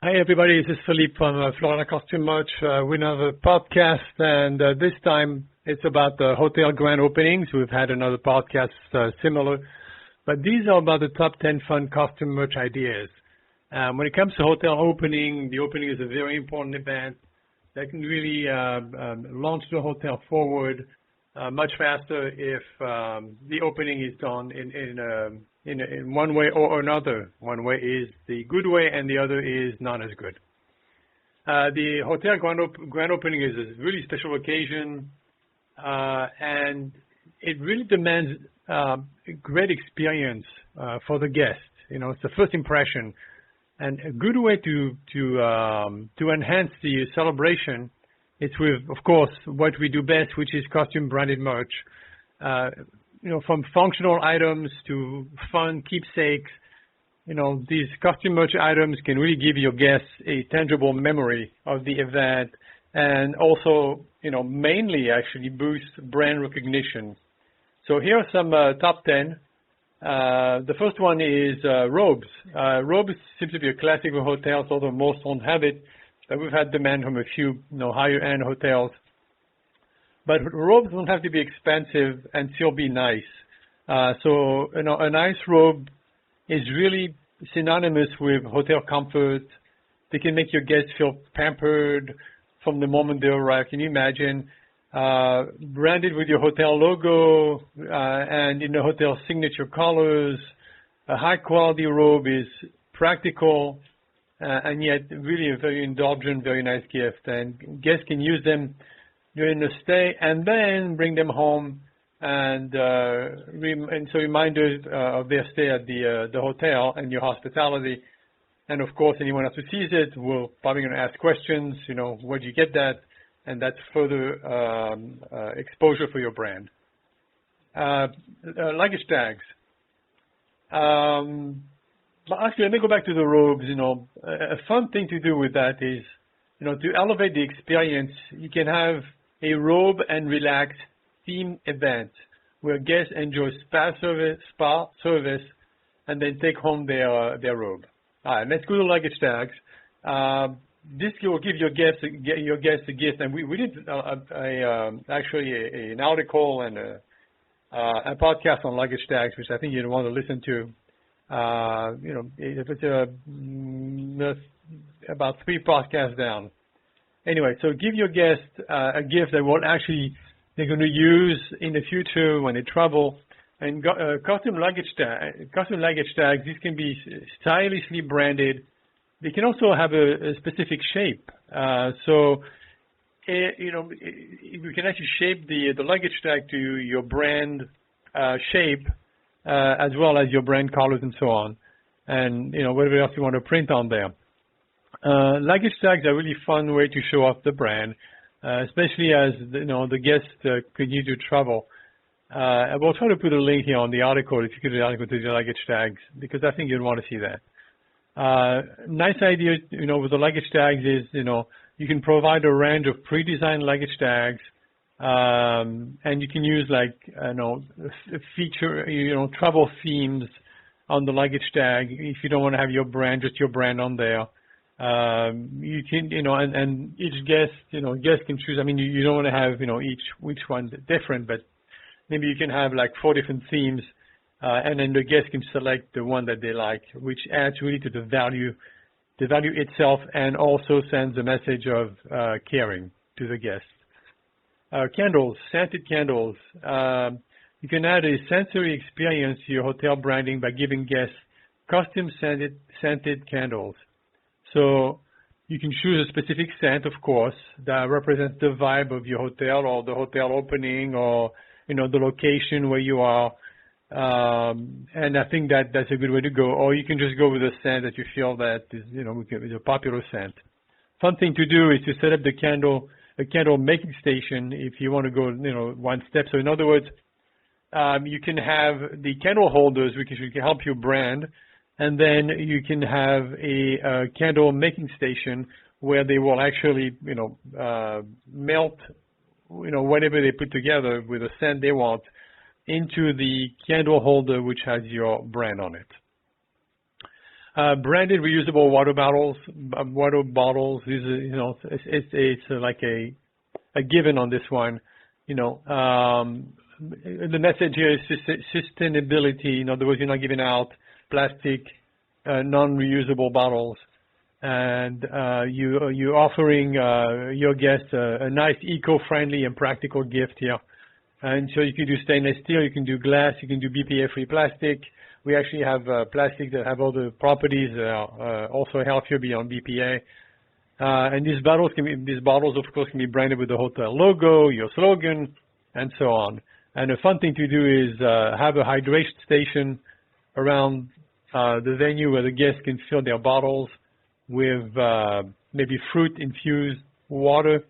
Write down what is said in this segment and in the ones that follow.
Hi, everybody. This is Philippe from Florida Costume Merch. We have a podcast, and this time it's about the hotel grand openings. We've had another podcast similar, but these are about the top 10 fun costume merch ideas. When it comes to hotel opening, the opening is a very important event that can really launch the hotel forward much faster if the opening is done in one way or another. One way is the good way, and the other is not as good. The hotel grand opening is a really special occasion, and it really demands a great experience for the guest. You know, it's the first impression, and a good way to enhance the celebration. It's with, of course, what we do best, which is costume branded merch. From functional items to fun keepsakes, these costume merch items can really give your guests a tangible memory of the event, and also, mainly actually boost brand recognition. So here are some top 10. The first one is robes. Robes seems to be a classic for hotels, although most don't have it. But we've had demand from a few, higher-end hotels. But robes don't have to be expensive and still be nice. So a nice robe is really synonymous with hotel comfort. They can make your guests feel pampered from the moment they arrive. Can you imagine? Branded with your hotel logo and in the hotel signature colors. A high-quality robe is practical and yet really a very indulgent, very nice gift. And guests can use them during the stay and then bring them home and so reminders of their stay at the hotel and your hospitality. And of course, anyone else who sees it will probably going to ask questions, where'd you get that? And that's further exposure for your brand. Luggage tags. But actually, let me go back to the robes. A fun thing to do with that is, to elevate the experience, you can have a robe and relax theme event where guests enjoy spa service, and then take home their robe. All right, let's go to luggage tags. This will give your guests a gift, and we did actually an article and a podcast on luggage tags, which I think you'd want to listen to. It's about 3 podcasts down. Anyway, so give your guests a gift that they're going to use in the future when they travel. And custom luggage tags, these can be stylishly branded. They can also have a specific shape. You can actually shape the luggage tag to your brand shape, as well as your brand colors and so on, and whatever else you want to print on there. Luggage tags are a really fun way to show off the brand, especially as the guests continue to travel. I will try to put a link here on the article if you go to the article to the luggage tags, because I think you'd want to see that. Nice idea, with the luggage tags is, you can provide a range of pre-designed luggage tags. And you can use feature, travel themes on the luggage tag if you don't want to have your brand, just your brand on there. You can, and each guest can choose. I mean, you don't want to have, each one's different, but maybe you can have 4 different themes, and then the guest can select the one that they like, which adds really to the value itself, and also sends a message of caring to the guest. Candles, scented candles. You can add a sensory experience to your hotel branding by giving guests custom scented candles. So you can choose a specific scent, of course, that represents the vibe of your hotel or the hotel opening or, the location where you are. And I think that's a good way to go. Or you can just go with a scent that you feel that is, is a popular scent. Fun thing to do is to set up a candle making station if you want to go, one step. So in other words, you can have the candle holders, which can help you brand, and then you can have a candle making station where they will actually, melt, whatever they put together with the scent they want into the candle holder, which has your brand on it. Branded reusable water bottles. These are, it's like a given on this one. The message here is sustainability. In other words, you're not giving out plastic, non-reusable bottles, and you're offering your guests a nice eco-friendly and practical gift here. And so you can do stainless steel, you can do glass, you can do BPA-free plastic. We actually have plastic that have all the properties that are also healthier beyond BPA. And these bottles, of course, can be branded with the hotel logo, your slogan, and so on. And a fun thing to do is have a hydration station around the venue where the guests can fill their bottles with maybe fruit-infused water,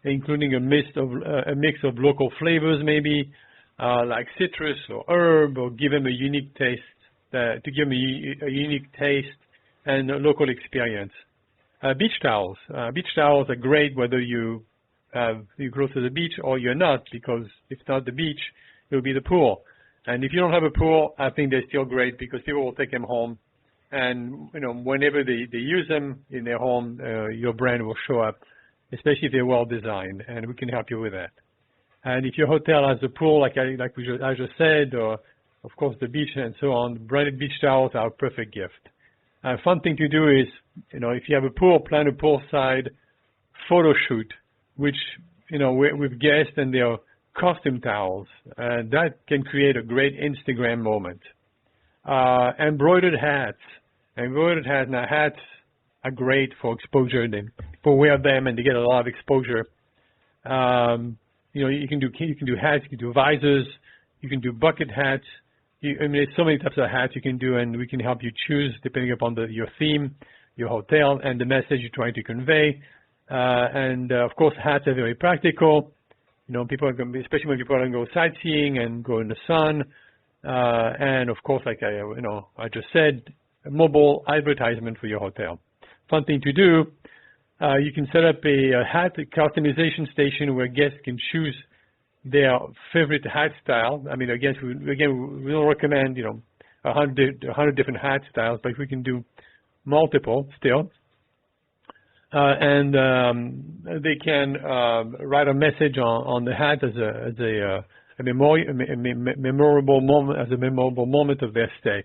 including a mix of local flavors, maybe like citrus or herb, or give them a unique taste to give them a unique taste and a local experience. Beach towels. Beach towels are great whether you go to the beach or you're not, because if not the beach, it will be the pool. And if you don't have a pool, I think they're still great because people will take them home. And whenever they use them in their home, your brand will show up, especially if they're well designed, and we can help you with that. And if your hotel has a pool, I just said, or of course the beach and so on, branded beach towels are a perfect gift. A fun thing to do is, if you have a pool, plan a poolside photo shoot, which, with guests and their costume towels, and that can create a great Instagram moment. Embroidered hats. Now hats are great for exposure. People wear them and they get a lot of exposure. You can do hats, you can do visors, you can do bucket hats. There's so many types of hats you can do, and we can help you choose depending upon your theme, your hotel, and the message you're trying to convey. Of course, hats are very practical. People are going, especially when people are going to go sightseeing and go in the sun. And of course, like I just said, a mobile advertisement for your hotel. Fun thing to do. You can set up a hat customization station where guests can choose their favorite hat style. I mean, again, we don't recommend 100 different hat styles, but if we can do multiple still. They can write a message on the hat as a memorable moment of their stay.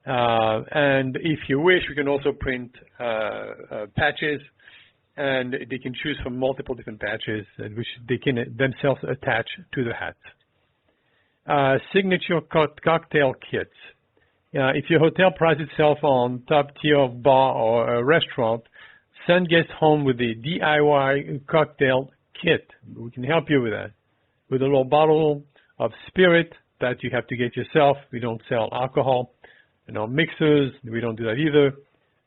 And if you wish, we can also print patches, and they can choose from multiple different patches, which they can themselves attach to the hat. Signature cocktail kits. If your hotel prides itself on top-tier bar or a restaurant, send guests home with a DIY cocktail kit. We can help you with that. With a little bottle of spirit that you have to get yourself. We don't sell alcohol. Mixers, we don't do that either.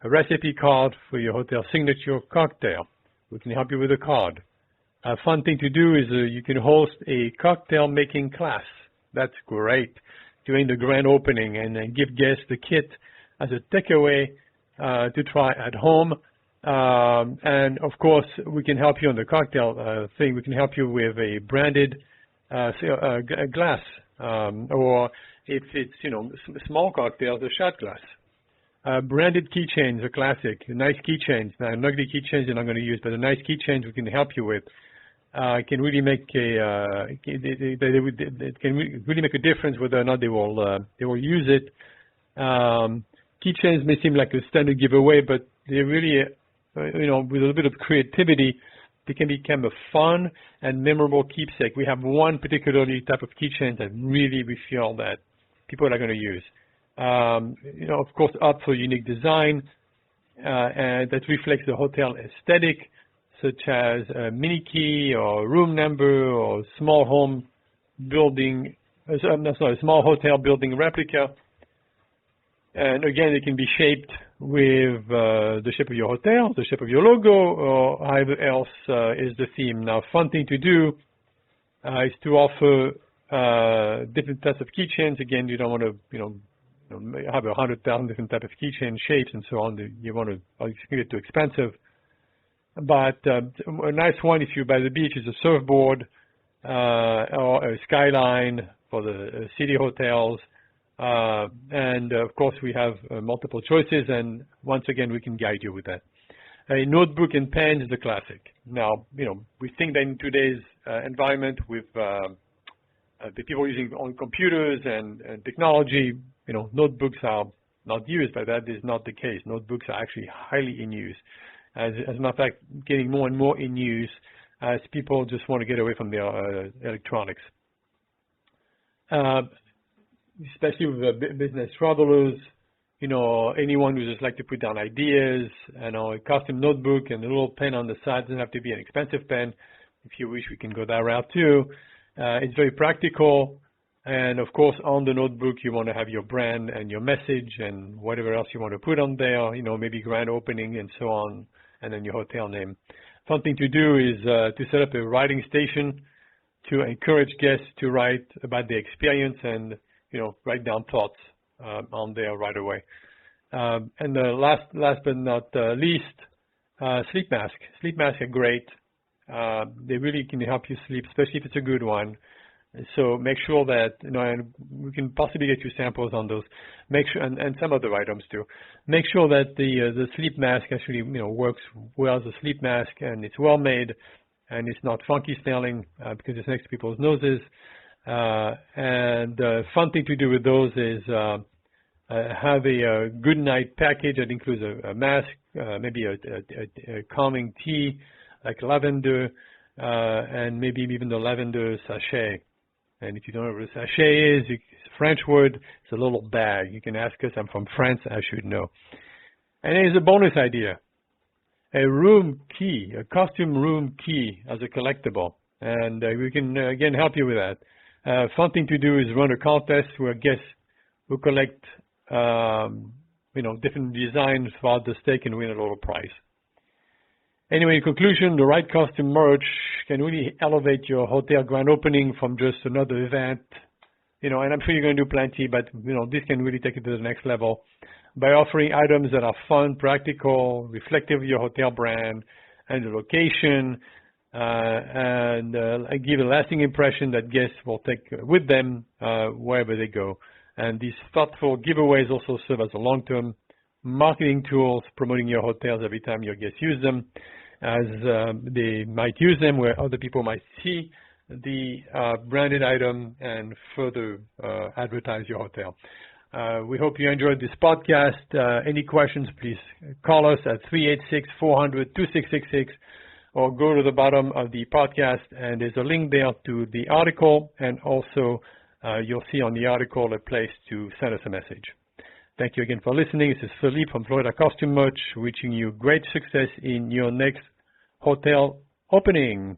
A recipe card for your hotel signature cocktail. We can help you with a card. A fun thing to do is you can host a cocktail making class. That's great. During the grand opening, and give guests the kit as a takeaway to try at home. And of course, we can help you on the cocktail thing. We can help you with a branded glass, or if it's small cocktails, a shot glass. Branded keychains are classic. Nice keychains. Now, ugly keychains you're not going to use, but the nice keychains we can help you with. Can really make it can really make a difference whether or not they will use it. Keychains may seem like a standard giveaway, but they really, with a little bit of creativity, they can become a fun and memorable keepsake. We have one particularly type of keychain that really we feel that people are going to use. Of course, opt for unique design and that reflects the hotel aesthetic, such as a mini key or room number or small home building, small hotel building replica. And again, it can be shaped with the shape of your hotel, the shape of your logo, or however else is the theme. Now, fun thing to do is to offer different types of keychains. Again, you don't want to, have 100,000 different types of keychain shapes and so on. You want to get too expensive. But a nice one, if you're by the beach, is a surfboard or a skyline for the city hotels. And of course, we have multiple choices, and once again, we can guide you with that. A notebook and pen is the classic. Now, we think that in today's environment with the people using on computers and technology, notebooks are not used, but that is not the case. Notebooks are actually highly in use. As a matter of fact, getting more and more in use as people just want to get away from their electronics. Especially with business travelers, anyone who just like to put down ideas, a custom notebook and a little pen on the side. Doesn't have to be an expensive pen. If you wish, we can go that route too. It's very practical. And of course, on the notebook, you want to have your brand and your message and whatever else you want to put on there, maybe grand opening and so on, and then your hotel name. Fun thing to do is to set up a writing station to encourage guests to write about the experience and, write down thoughts on there right away. And the last but not least, sleep mask. Sleep masks are great. They really can help you sleep, especially if it's a good one. So make sure that, and we can possibly get you samples on those. Make sure, and some other items too. Make sure that the sleep mask actually, works well as a sleep mask, and it's well made, and it's not funky smelling because it's next to people's noses. And the fun thing to do with those is have a good night package that includes a mask, maybe a calming tea like lavender, and maybe even the lavender sachet. And if you don't know what a sachet is, it's a French word. It's a little bag. You can ask us. I'm from France. I should know. And here's a bonus idea. A room key, a costume room key as a collectible. And we can, again, help you with that. Fun thing to do is run a contest where guests who collect, different designs throughout the stay can win a little prize. Anyway, in conclusion, the right costume merch can really elevate your hotel grand opening from just another event, and I'm sure you're going to do plenty, but, this can really take it to the next level by offering items that are fun, practical, reflective of your hotel brand and the location, and give a lasting impression that guests will take with them wherever they go. And these thoughtful giveaways also serve as a long-term marketing tools, promoting your hotels every time your guests use them, as they might use them where other people might see the branded item and further advertise your hotel. We hope you enjoyed this podcast. Any questions, please call us at 386-400-2666 or go to the bottom of the podcast, and there's a link there to the article, and also you'll see on the article a place to send us a message. Thank you again for listening. This is Philippe from Florida Costume Merch, wishing you great success in your next hotel opening.